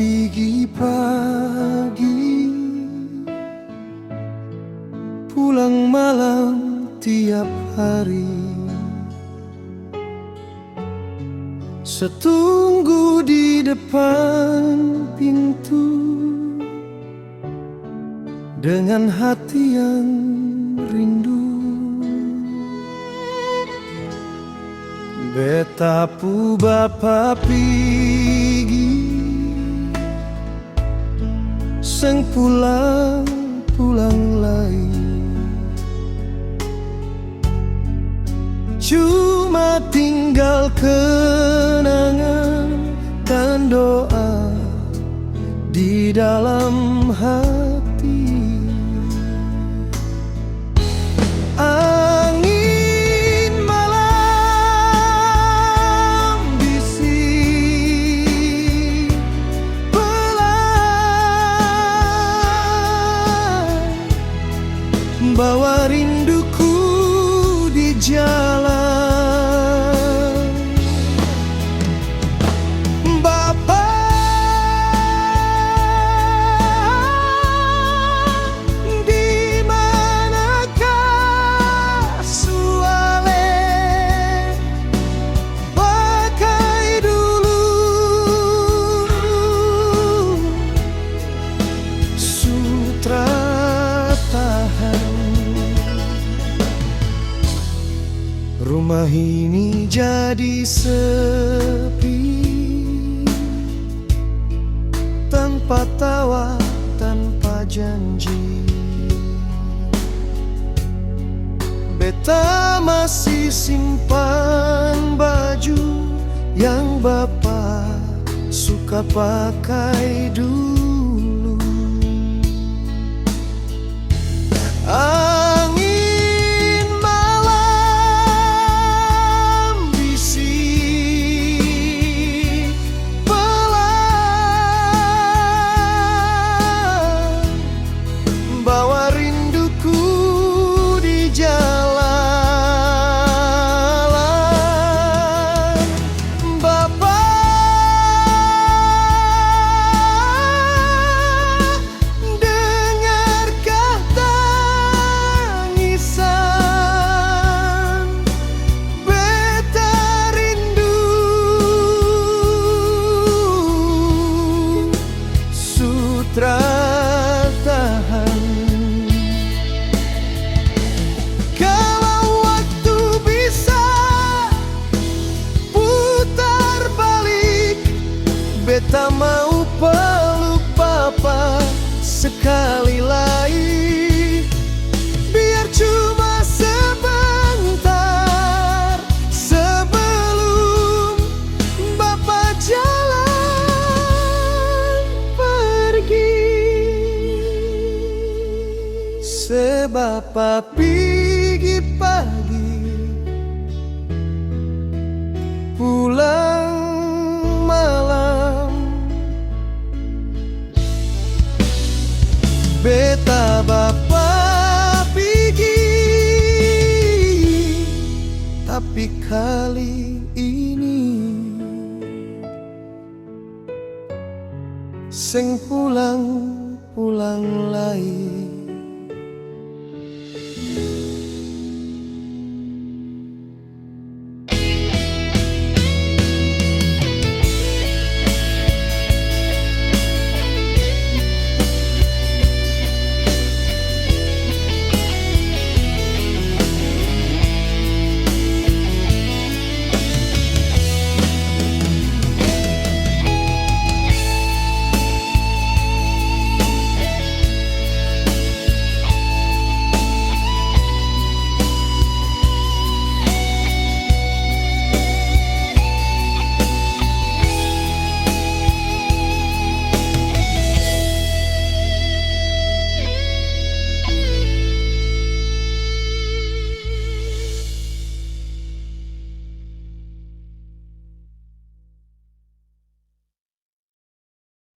pigi pagi, pulang malam tiap hari. Setunggu di depan pintu dengan hati yang rindu. Betapu bapa pigi, seng pulang lagi. Cuma tinggal kenangan dan doa di dalam hati. Angin malam bising pelan, bawa rinduku di jalan. Bapa, di manakah suale pakai dulu sutra tahan. Rumah ini jadi sepi, tanpa tawa, tanpa janji. Beta masih simpan baju yang bapak suka pakai dulu. Angin malam bising pelan, bawa rinduku di jalan. Bapa, dengarkah tangisan beta rindu sutra tahan. Kalau waktu bisa putar balik, beta mau peluk papa sekali lagi. Biar cuma sebentar sebelum bapak jalan pergi. Sebab pagi pagi pulang malam, beta bapa pergi, tapi kali ini seng pulang lagi.